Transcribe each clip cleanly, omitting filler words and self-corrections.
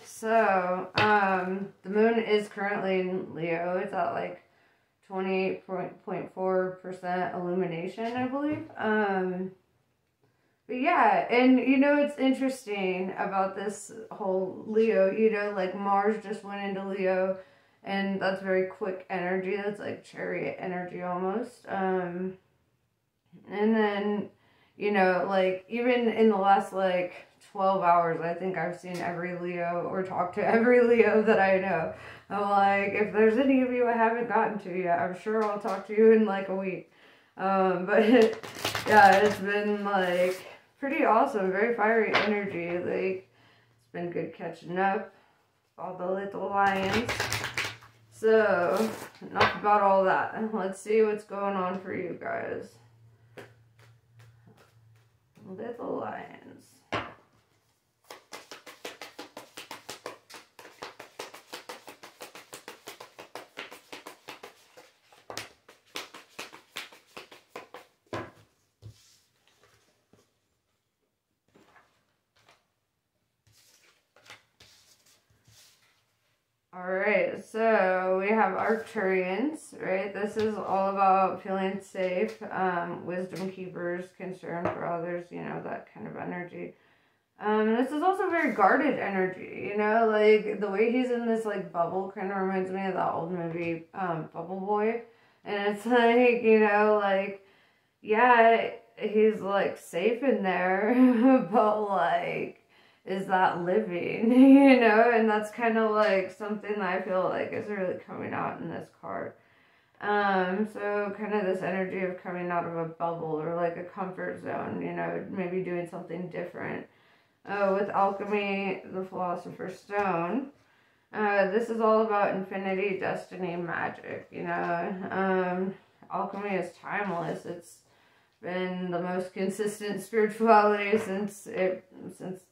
So, the moon is currently in Leo. It's at like 28.4% illumination, I believe. But yeah, and you know, it's interesting about this whole Leo, you know, like Mars just went into Leo, and that's very quick energy. That's like chariot energy almost. And then, you know, like even in the last like 12 hours, I think I've seen every Leo or talked to every Leo that I know. I'm like, if there's any of you I haven't gotten to yet, I'm sure I'll talk to you in like a week. But yeah, it's been like pretty awesome, very fiery energy. Like, it's been good catching up with all the little lions. So, enough about all that. Let's see what's going on for you guys. Little lions. Alright, so we have Arcturians, right? This is all about feeling safe, wisdom keepers, concern for others, you know, that kind of energy. This is also very guarded energy, you know, like the way he's in this like bubble kind of reminds me of that old movie, Bubble Boy. And it's like, you know, like, yeah, he's like safe in there, but like, is that living, you know? And that's kind of like something that I feel like is really coming out in this card. So kind of this energy of coming out of a bubble or like a comfort zone, you know, maybe doing something different. With Alchemy, the Philosopher's Stone, this is all about infinity, destiny, magic, you know. Alchemy is timeless. It's been the most consistent spirituality since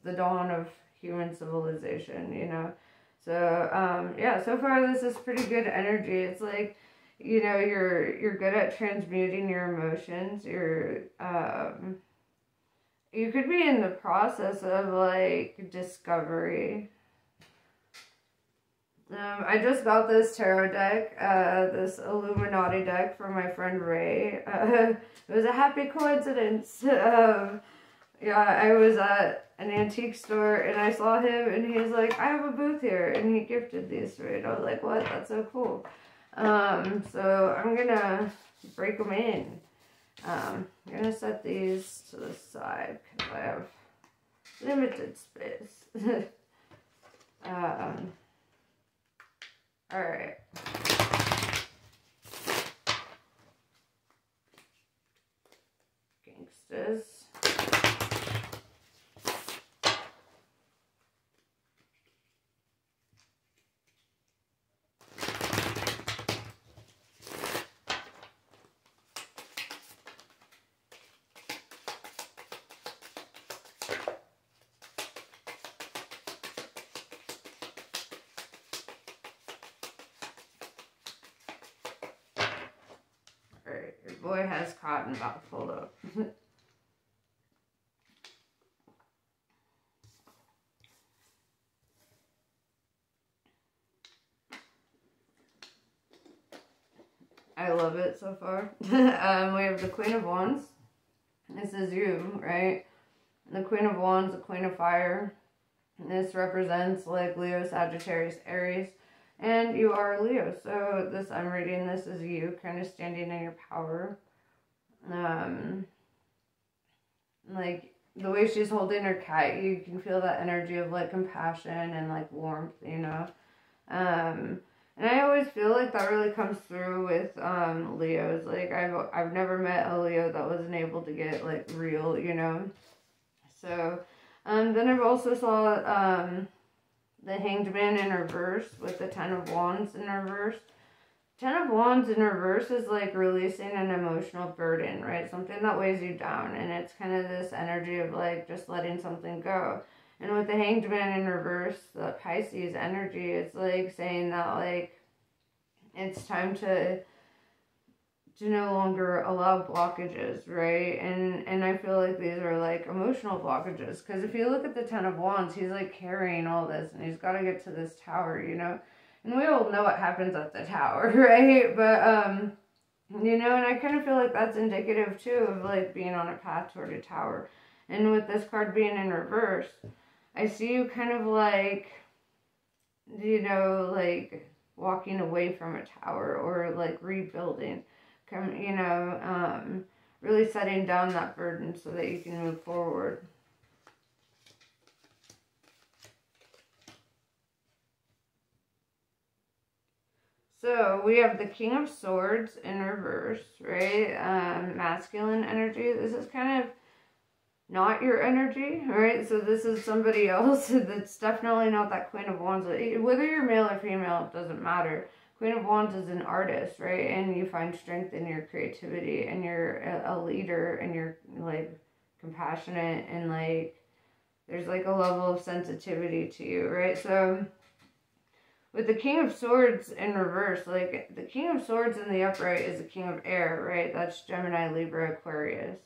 the dawn of human civilization, you know. So yeah, so far this is pretty good energy. It's like, you know, you're good at transmuting your emotions. You could be in the process of like discovery. I just got this tarot deck, this Illuminati deck from my friend Ray. It was a happy coincidence. Yeah, I was at an antique store and I saw him and he's like, I have a booth here, and he gifted these to me. And I was like, what? That's so cool. So I'm gonna break them in. I'm gonna set these to the side because I have limited space. Alright. Gangsters. Alright, your boy has cotton about pulled up. I love it so far. We have the Queen of Wands. This is you, right? The Queen of Wands, the Queen of Fire. This represents like Leo, Sagittarius, Aries. And you are Leo. So this, I'm reading this as you kind of standing in your power. Like the way she's holding her cat, you can feel that energy of like compassion and like warmth, you know. And I always feel like that really comes through with Leos. Like I've never met a Leo that wasn't able to get like real, you know. So then I've also saw the Hanged Man in reverse with the Ten of Wands in reverse. Ten of Wands in reverse is like releasing an emotional burden, right? Something that weighs you down, and it's kind of this energy of like just letting something go. And with the Hanged Man in reverse, the Pisces energy, it's like saying that like it's time to to no longer allow blockages, right? And I feel like these are like emotional blockages, because if you look at the Ten of Wands, he's like carrying all this, and he's got to get to this tower, you know, and we all know what happens at the tower, right? But you know, and I kind of feel like that's indicative too of like being on a path toward a tower. And with this card being in reverse, I see you kind of like, you know, like walking away from a tower, or like rebuilding, you know, really setting down that burden so that you can move forward. So we have the King of Swords in reverse, right? Masculine energy. This is kind of not your energy, right? So this is somebody else that's definitely not that Queen of Wands. Whether you're male or female, it doesn't matter. Queen of Wands is an artist, right? And you find strength in your creativity, and you're a leader, and you're like compassionate, and like there's like a level of sensitivity to you, right? So with the King of Swords in reverse, like the King of Swords in the upright is the King of Air, right? That's Gemini, Libra, Aquarius.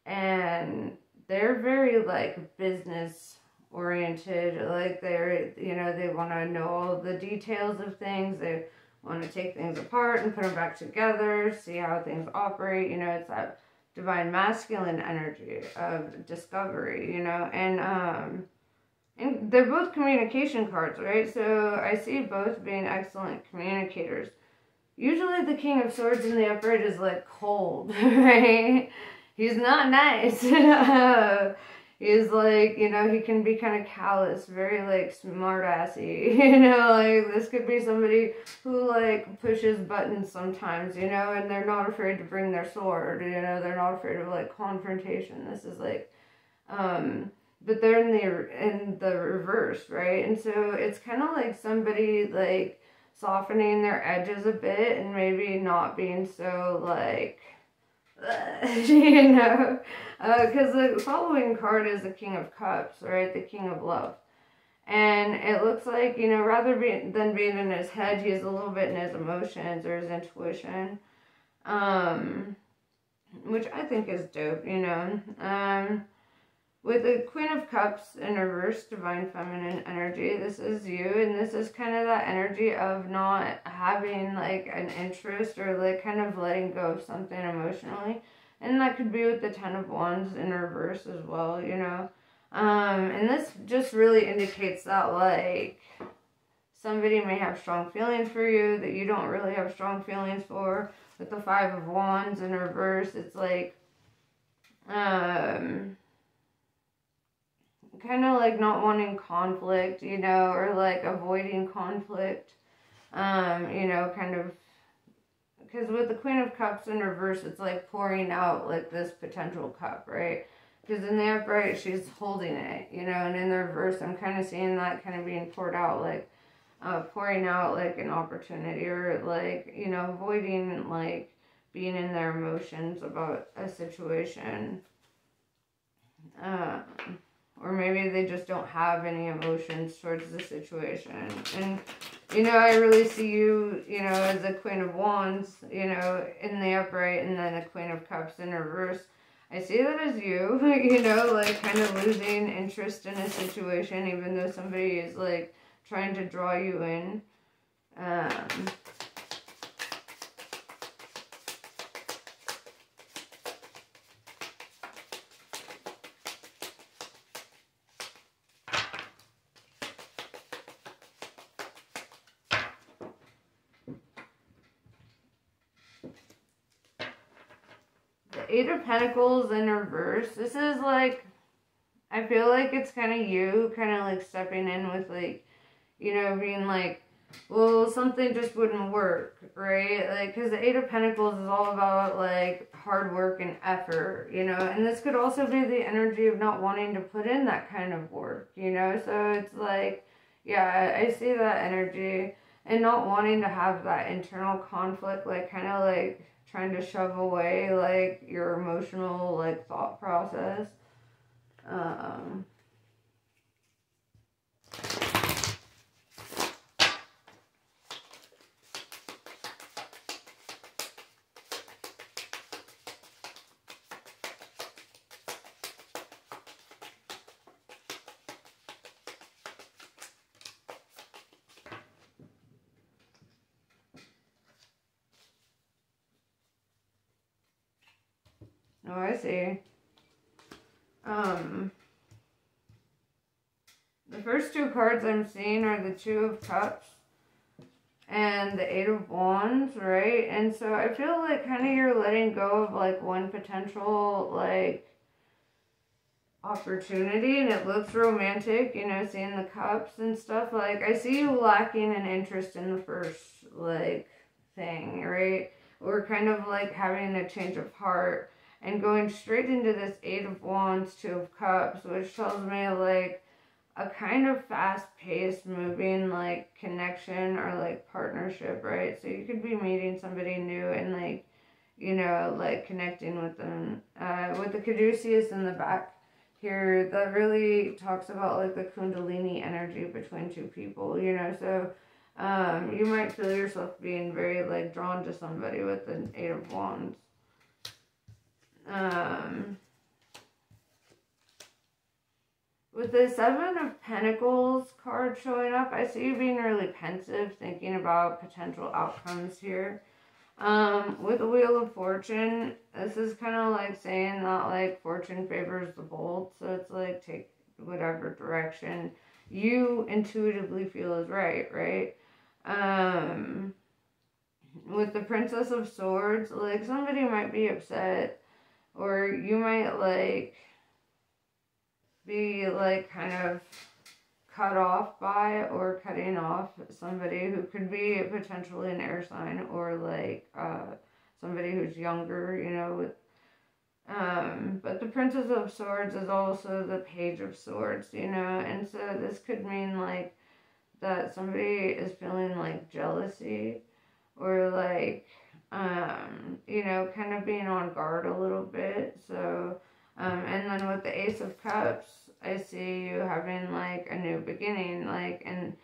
And they're very like business oriented, like they're, you know, they want to know all the details of things. They want to take things apart and put them back together, see how things operate. You know, it's that divine masculine energy of discovery, you know, and they're both communication cards, right? So I see both being excellent communicators. Usually the King of Swords in the upright is like cold, right? He's not nice. He's like, you know, he can be kind of callous, very like smart-assy, you know, like this could be somebody who like pushes buttons sometimes, you know, and they're not afraid to bring their sword, you know, they're not afraid of like confrontation. This is like, but they're in the reverse, right? And so it's kind of like somebody like softening their edges a bit, and maybe not being so like, you know, because the following card is the King of Cups, right? The King of Love. And it looks like, you know, rather than being in his head, he's a little bit in his emotions or his intuition, which I think is dope, you know. With the Queen of Cups in reverse, divine feminine energy, this is you, and this is kind of that energy of not having like an interest, or like kind of letting go of something emotionally. And that could be with the Ten of Wands in reverse as well, you know. And this just really indicates that like somebody may have strong feelings for you that you don't really have strong feelings for. With the Five of Wands in reverse, it's like, kind of like not wanting conflict, you know, or like avoiding conflict, you know, kind of, because with the Queen of Cups in reverse, it's like pouring out like this potential cup, right? Because in the upright, she's holding it, you know, and in the reverse, I'm kind of seeing that kind of being poured out, like pouring out like an opportunity, or like, you know, avoiding like being in their emotions about a situation. Or maybe they just don't have any emotions towards the situation. And, you know, I really see you, you know, as a Queen of Wands, you know, in the upright, and then a Queen of Cups in reverse. I see that as you, you know, like kind of losing interest in a situation, even though somebody is like trying to draw you in. Eight of Pentacles in reverse. This is like, I feel like it's kind of you, kind of like stepping in with like, you know, being like, well, something just wouldn't work, right? Like, because the Eight of Pentacles is all about like hard work and effort, you know, and this could also be the energy of not wanting to put in that kind of work, you know, so it's like, yeah, I see that energy, and not wanting to have that internal conflict, like kind of like trying to shove away like your emotional like thought process. Oh, I see. The first two cards I'm seeing are the Two of Cups and the Eight of Wands, right? And so I feel like kind of you're letting go of like one potential like opportunity, and it looks romantic, you know, seeing the cups and stuff. Like I see you lacking an interest in the first like thing, right? Or kind of like having a change of heart and going straight into this Eight of Wands, Two of Cups, which tells me like a kind of fast-paced moving like connection or like partnership, right? So you could be meeting somebody new and like, you know, like connecting with them. With the Caduceus in the back here, that really talks about like the Kundalini energy between two people, you know. So you might feel yourself being very like drawn to somebody with the Eight of Wands. With the Seven of Pentacles card showing up, I see you being really pensive, thinking about potential outcomes here. With the Wheel of Fortune, this is kind of like saying that like fortune favors the bold, so it's like take whatever direction you intuitively feel is right, right? With the Princess of Swords, like somebody might be upset, or you might like be like kind of cut off by or cutting off somebody who could be potentially an air sign, or like somebody who's younger, you know. With but the Princess of Swords is also the Page of Swords, you know, and so this could mean like that somebody is feeling like jealousy, or like you know, kind of being on guard a little bit. So and then with the Ace of Cups, I see you having like a new beginning, like, and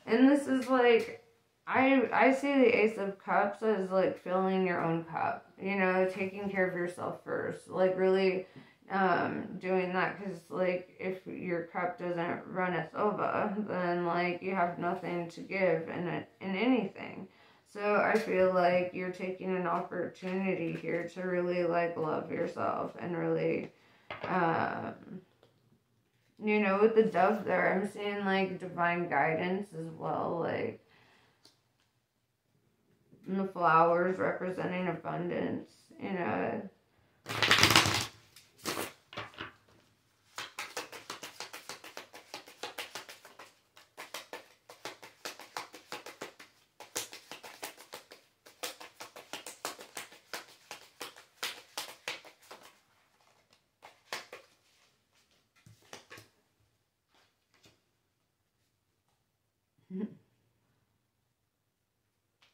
this is like, I see the Ace of Cups as like filling your own cup, you know, taking care of yourself first, like really doing that, because like if your cup doesn't runneth over, then like you have nothing to give in anything. So I feel like you're taking an opportunity here to really like love yourself and really you know, with the dove there, I'm seeing like divine guidance as well, like, and the flowers representing abundance, you know.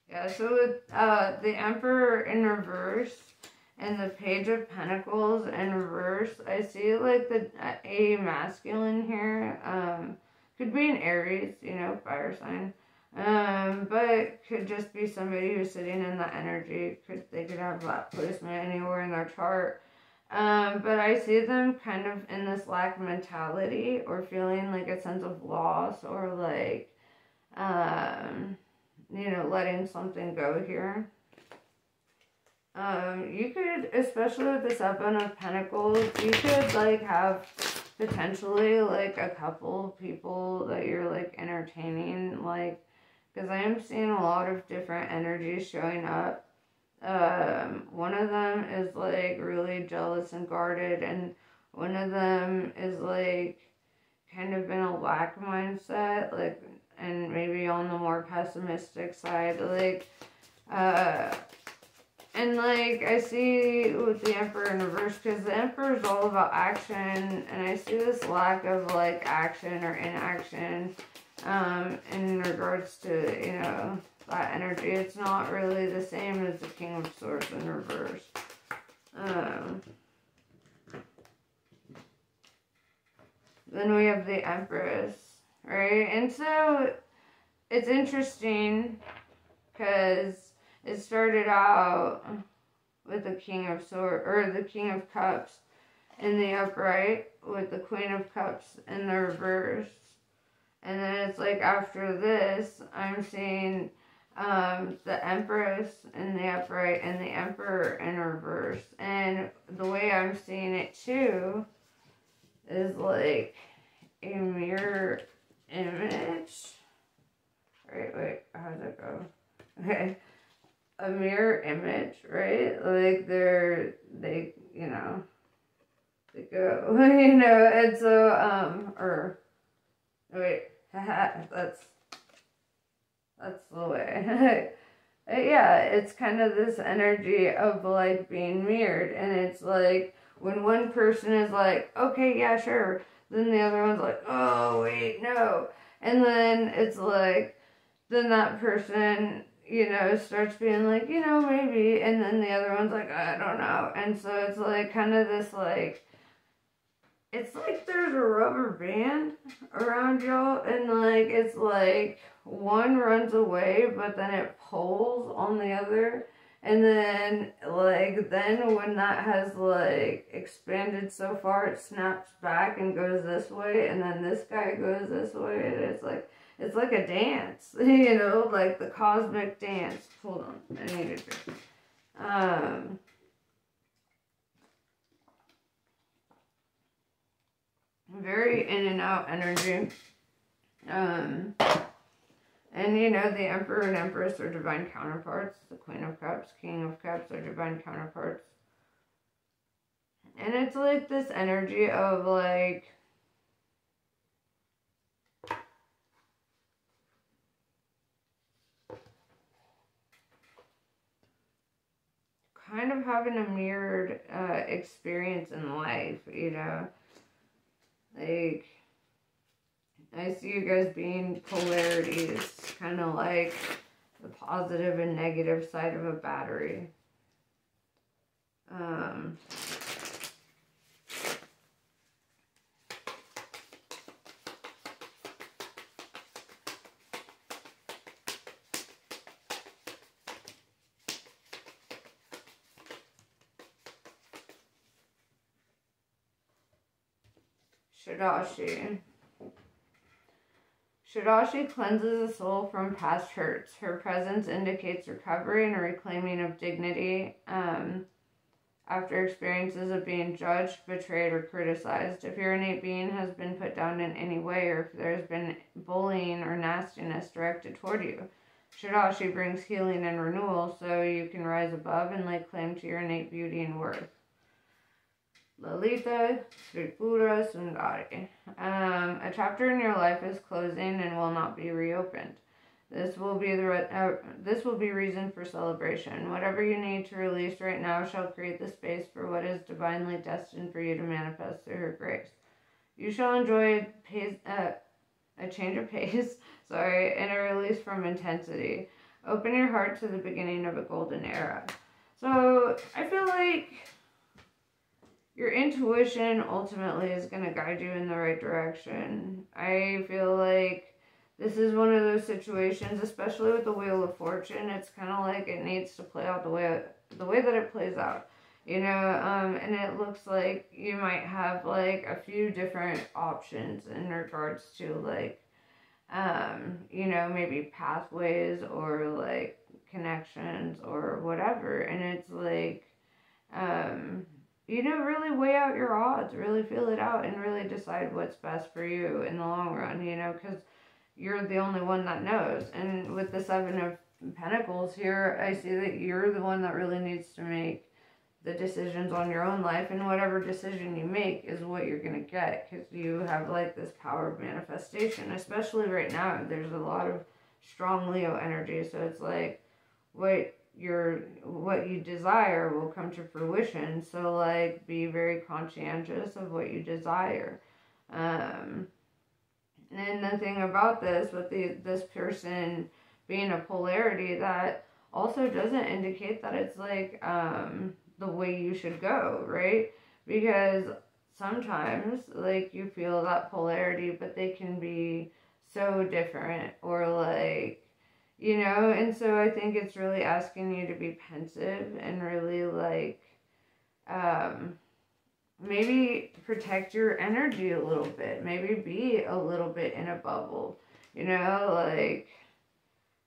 Yeah, so with the Emperor in reverse and the Page of Pentacles in reverse, I see like the a masculine here. Could be an Aries, you know, fire sign. But could just be somebody who's sitting in that energy. They could have that placement anywhere in their chart. But I see them kind of in this lack mentality, or feeling like a sense of loss, or like you know, letting something go here. You could, especially with the Seven of Pentacles, you could like have potentially like a couple of people that you're like entertaining, like, because I am seeing a lot of different energies showing up. One of them is like really jealous and guarded, and one of them is like kind of in a lack mindset, like, and maybe on the more pessimistic side, like, and like I see with the Emperor in reverse, because the Emperor is all about action, and I see this lack of like action or inaction, in regards to, you know, that energy. It's not really the same as the King of Swords in reverse. Then we have the Empress, right? And so it's interesting because it started out with the King of Swords, or the King of Cups in the upright, with the Queen of Cups in the reverse. And then it's like after this, I'm seeing The Empress in the upright, and the Emperor in reverse. And the way I'm seeing it too is like a mirror image. Right, wait, how does that go? Okay. A mirror image, right? Like they, you know, they go, you know, and so, or, wait, that's the way. Yeah, it's kind of this energy of like being mirrored, and it's like when one person is like, okay, yeah, sure, then the other one's like, oh, wait, no, and then it's like, then that person, you know, starts being like, you know, maybe, and then the other one's like, I don't know, and so it's like kind of this like, it's like there's a rubber band around y'all, and like it's like one runs away, but then it pulls on the other, and then like then when that has like expanded so far, it snaps back and goes this way, and then this guy goes this way, and it's like a dance, you know, like the cosmic dance. Hold on, I need a drink. Very in and out energy. And you know, the Emperor and Empress are divine counterparts. The Queen of Cups, King of Cups are divine counterparts. And it's like this energy of like, kind of having a mirrored experience in life, you know. Like, I see you guys being polarities, kind of like the positive and negative side of a battery. Shadashi. Shadashi cleanses the soul from past hurts. Her presence indicates recovery and a reclaiming of dignity after experiences of being judged, betrayed, or criticized. If your innate being has been put down in any way, or if there's been bullying or nastiness directed toward you, Shadashi brings healing and renewal so you can rise above and lay claim to your innate beauty and worth. Lalita Tripura Sundari. A chapter in your life is closing and will not be reopened. This will be reason for celebration. Whatever you need to release right now shall create the space for what is divinely destined for you to manifest through her grace. You shall enjoy a change of pace, and a release from intensity. Open your heart to the beginning of a golden era. So I feel like your intuition ultimately is going to guide you in the right direction. I feel like this is one of those situations, especially with the Wheel of Fortune, it's kind of like it needs to play out the way that it plays out. You know, and it looks like you might have like a few different options in regards to like, you know, maybe pathways or like connections or whatever. And it's like, you know, really weigh out your odds, really feel it out, and really decide what's best for you in the long run, you know, because you're the only one that knows. And with the Seven of Pentacles here, I see that you're the one that really needs to make the decisions on your own life, and whatever decision you make is what you're going to get, because you have like this power of manifestation, especially right now. There's a lot of strong Leo energy, so it's like what you desire will come to fruition. So like be very conscientious of what you desire. And the thing about this with this person being a polarity, that also doesn't indicate that it's like the way you should go, right? Because sometimes like you feel that polarity, but they can be so different, or like, you know. And so I think it's really asking you to be pensive and really like maybe protect your energy a little bit, maybe be a little bit in a bubble, you know, like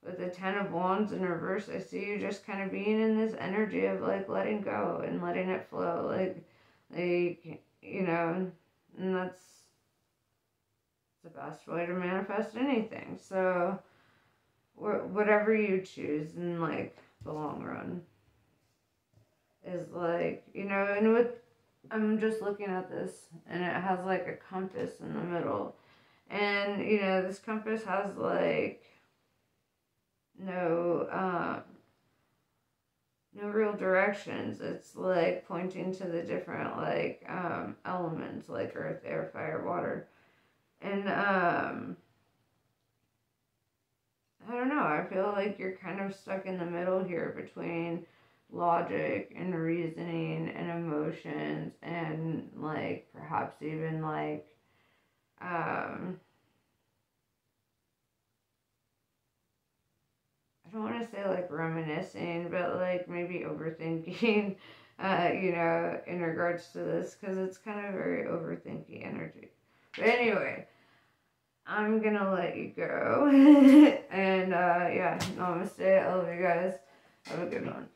with the Ten of Wands in reverse, I see you just kind of being in this energy of like letting go and letting it flow, like you know, and that's the best way to manifest anything. So whatever you choose in like the long run is like, you know, and with, I'm just looking at this and it has like a compass in the middle, and you know, this compass has like no real directions. It's like pointing to the different like elements like earth, air, fire, water. And I don't know, I feel like you're kind of stuck in the middle here between logic and reasoning and emotions and like perhaps even like I don't want to say like reminiscing, but like maybe overthinking, you know, in regards to this, because it's kind of very overthinky energy. But anyway, I'm gonna let you go. And yeah, namaste. I love you guys. Have a good one.